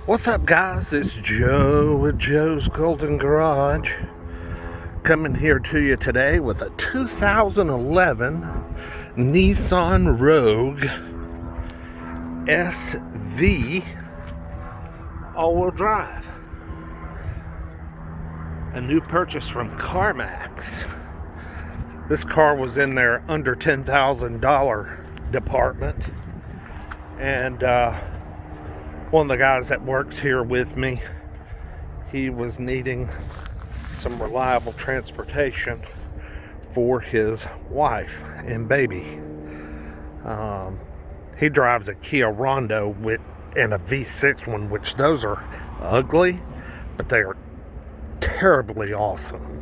What's up, guys? It's Joe with Joe's Golden Garage, coming here to you today with a 2011 Nissan Rogue SV all-wheel drive. A new purchase from CarMax. This car was in their under $10,000 department, and one of the guys that works here with me, he was needing some reliable transportation for his wife and baby. He drives a Kia Rondo and a V6 one, which those are ugly, but they are terribly awesome.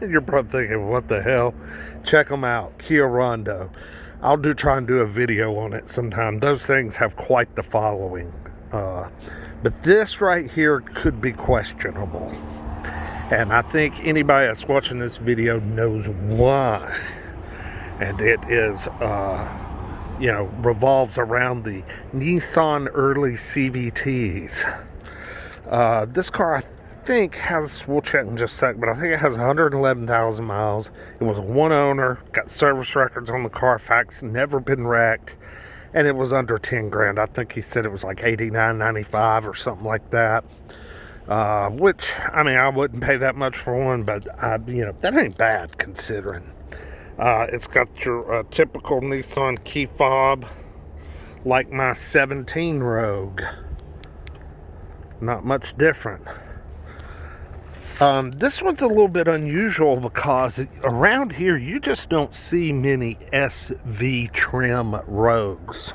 You're probably thinking, what the hell? Check them out, Kia Rondo. I'll try and do a video on it sometime. Those things have quite the following. But this right here could be questionable. And I think anybody that's watching this video knows why. And it is, revolves around the Nissan early CVTs. This car, I think, has, we'll check in just a sec, but I think it has 111,000 miles. It was a one owner, got service records on the Carfax, never been wrecked, and it was under 10 grand. I think he said it was like 89.95 or something like that. Which, I mean, I wouldn't pay that much for one, but that ain't bad considering. It's got your typical Nissan key fob, like my 17 Rogue. Not much different. This one's a little bit unusual because around here you just don't see many SV trim Rogues.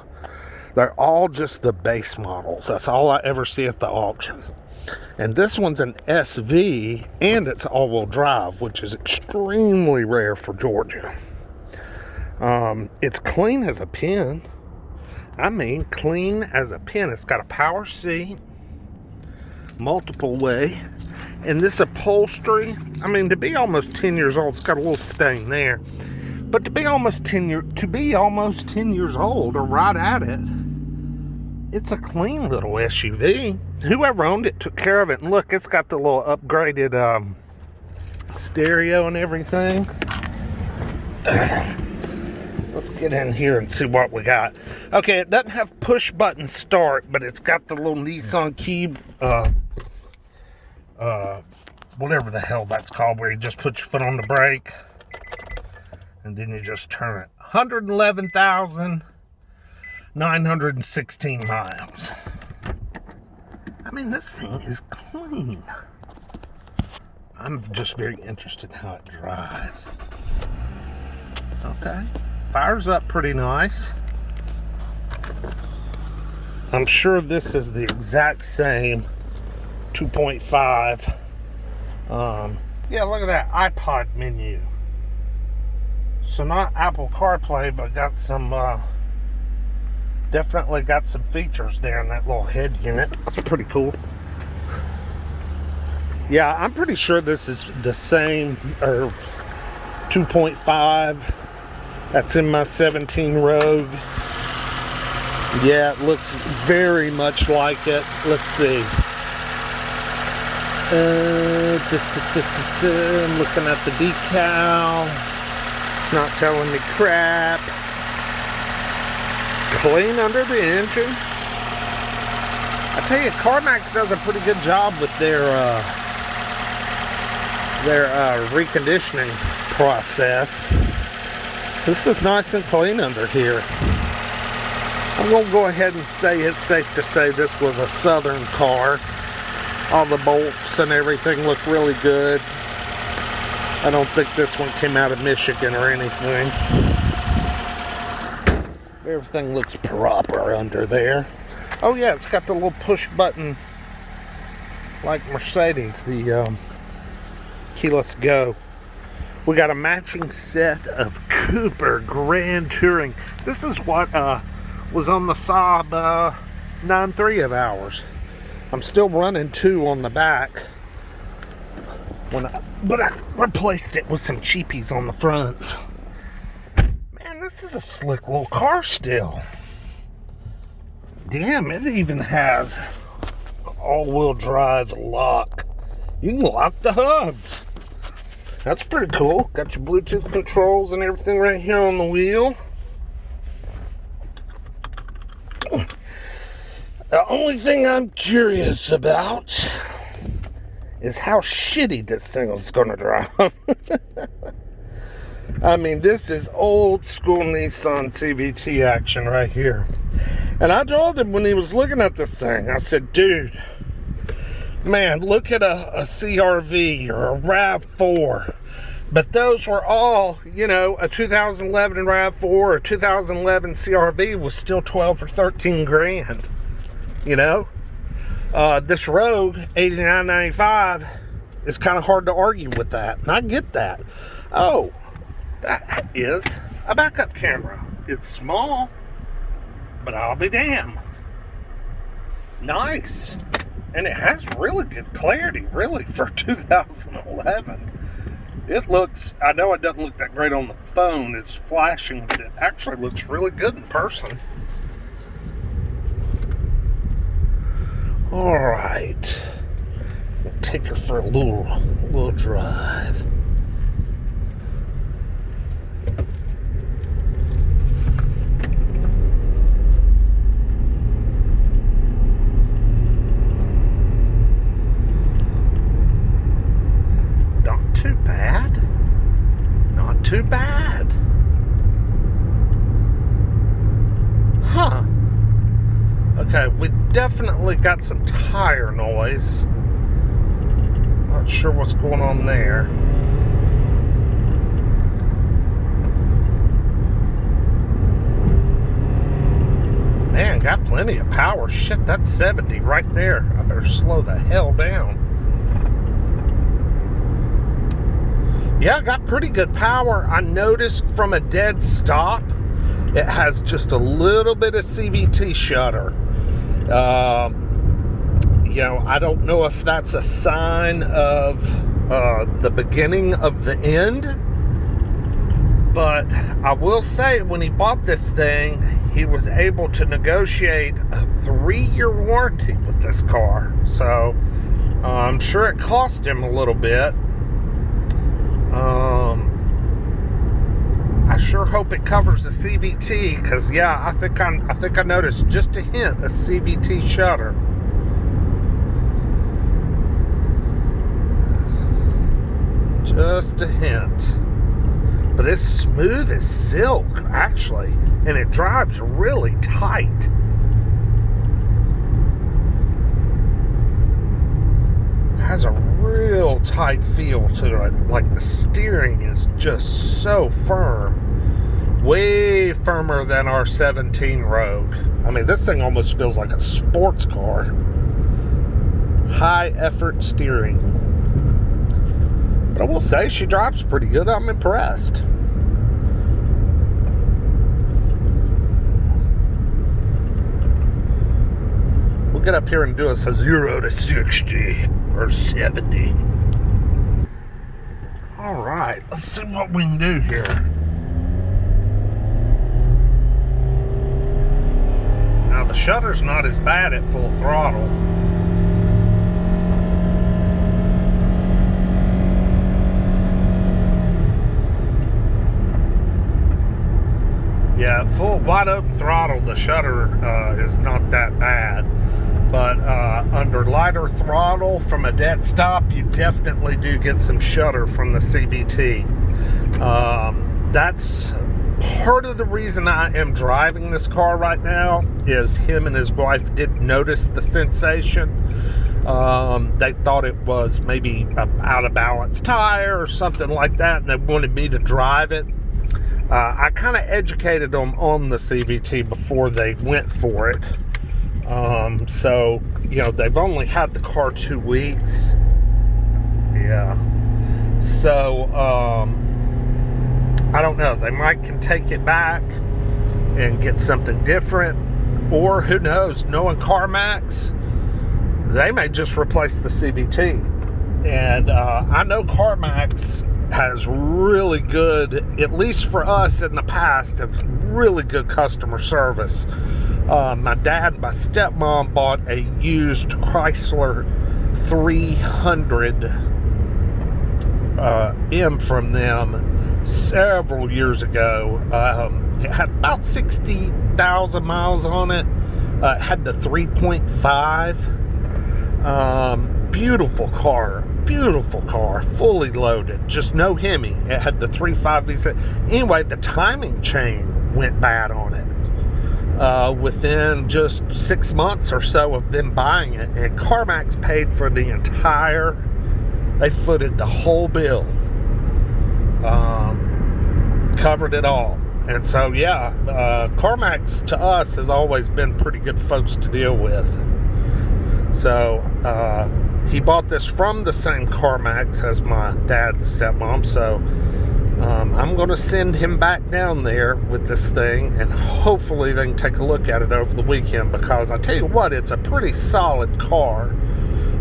They're all just the base models. That's all I ever see at the auction. And this one's an SV, and it's all-wheel drive, which is extremely rare for Georgia. It's clean as a pin. I mean, clean as a pin. It's got a power seat, multiple way. And this upholstery, I mean, to be almost 10 years old, it's got a little stain there. But to be almost 10 years old, or right at it, it's a clean little SUV. Whoever owned it took care of it. And look, it's got the little upgraded stereo and everything. Let's get in here and see what we got. Okay, it doesn't have push button start, but it's got the little Nissan key, whatever the hell that's called, where you just put your foot on the brake and then you just turn it. 111,916 miles. I mean, this thing is clean. I'm just very interested in how it drives. Okay, fires up pretty nice. I'm sure this is the exact same 2.5. Yeah, look at that iPod menu. So not Apple CarPlay, but got some definitely got some features there in that little head unit. That's pretty cool. Yeah, I'm pretty sure this is the same, or 2.5 that's in my 17 Rogue. Yeah, it looks very much like it. Let's see. I'm looking at the decal. It's not telling me crap. Clean under the engine. I tell you, CarMax does a pretty good job with their reconditioning process. This is nice and clean under here. I'm going to go ahead and say it's safe to say this was a Southern car. All the bolts and everything look really good. I don't think this one came out of Michigan or anything. Everything looks proper under there. Oh yeah, it's got the little push button like Mercedes, the keyless go. We got a matching set of Cooper Grand Touring. This is what was on the Saab 9.3 of ours. I'm still running 2 on the back. But I replaced it with some cheapies on the front. Man, this is a slick little car still. damn, it even has all-wheel drive lock. You can lock the hubs. That's pretty cool. Got your Bluetooth controls and everything right here on the wheel. The only thing I'm curious about is how shitty this thing is going to drive. I mean, this is old school Nissan CVT action right here. And I told him when he was looking at this thing, I said, dude, man, look at a CRV or a RAV4. But those were all, you know, a 2011 RAV4 or 2011 CRV was still 12 or 13 grand, you know? This Rogue 8995 is kind of hard to argue with that, and I get that. Oh, that is a backup camera. It's small, but I'll be damned. Nice. And it has really good clarity, really, for 2011. It looks, I know it doesn't look that great on the phone, it's flashing, but it actually looks really good in person. Alright, we'll take her for a little drive. Too bad. Not too bad. Huh. Okay, we definitely got some tire noise. Not sure what's going on there. Man, got plenty of power. Shit, that's 70 right there. I better slow the hell down. Yeah, got pretty good power. I noticed from a dead stop, it has just a little bit of CVT shudder. You know, I don't know if that's a sign of the beginning of the end, but I will say when he bought this thing, he was able to negotiate a 3-year warranty with this car. So I'm sure it cost him a little bit. I sure hope it covers the CVT, because yeah, I think I noticed just a hint of CVT shudder. Just a hint. But it's smooth as silk, actually, and it drives really tight. Has a real tight feel to it. Like the steering is just so firm. Way firmer than our 17 Rogue. I mean, this thing almost feels like a sports car. High effort steering. But I will say she drives pretty good. I'm impressed. We'll get up here and do us a 0 to 60. Or 70. Alright, let's see what we can do here. Now the shutter's not as bad at full throttle. Yeah, full wide open throttle, the shutter is not that bad. But under lighter throttle from a dead stop, you definitely do get some shudder from the CVT. That's part of the reason I am driving this car right now, is him and his wife did notice the sensation. They thought it was maybe an out of balance tire or something like that, and they wanted me to drive it. I kind of educated them on the CVT before they went for it. So, you know, they've only had the car 2 weeks. Yeah. So, I don't know. They might can take it back and get something different. Or, who knows, knowing CarMax, they may just replace the CVT. And I know CarMax has really good, at least for us in the past, have really good customer service. My dad and my stepmom bought a used Chrysler 300 M from them several years ago. It had about 60,000 miles on it. It had the 3.5. Beautiful car, fully loaded, just no Hemi. It had the 3.5 V6. Anyway, the timing chain went bad on it within just 6 months or so of them buying it, and CarMax paid for the entire, they footed the whole bill, covered it all. And so yeah, CarMax to us has always been pretty good folks to deal with. So he bought this from the same CarMax as my dad and stepmom, so I'm going to send him back down there with this thing, and hopefully they can take a look at it over the weekend, because I tell you what, it's a pretty solid car.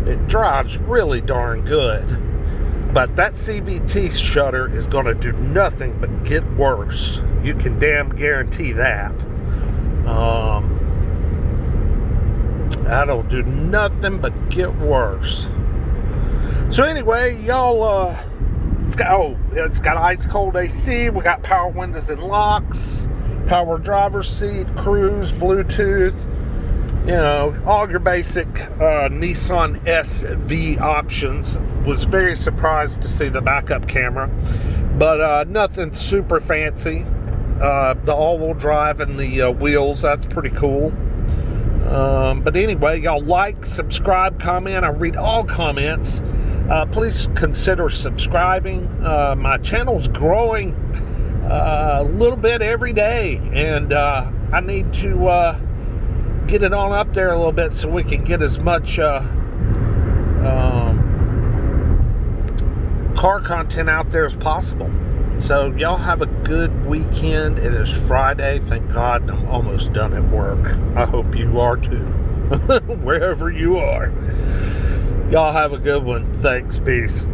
It drives really darn good, but that CVT shudder is going to do nothing but get worse. You can damn guarantee that. That'll do nothing but get worse. So anyway, y'all, it's got ice cold AC. We got power windows and locks, power driver's seat, cruise, Bluetooth, you know, all your basic Nissan SV options. Was very surprised to see the backup camera, but nothing super fancy. The all-wheel drive and the wheels, that's pretty cool. But anyway, y'all like, subscribe, comment. I read all comments. Please consider subscribing. My channel's growing a little bit every day, and I need to get it on up there a little bit so we can get as much car content out there as possible. So y'all have a good weekend. It is Friday, thank God. I'm almost done at work. I hope you are too, wherever you are. Y'all have a good one. Thanks. Peace.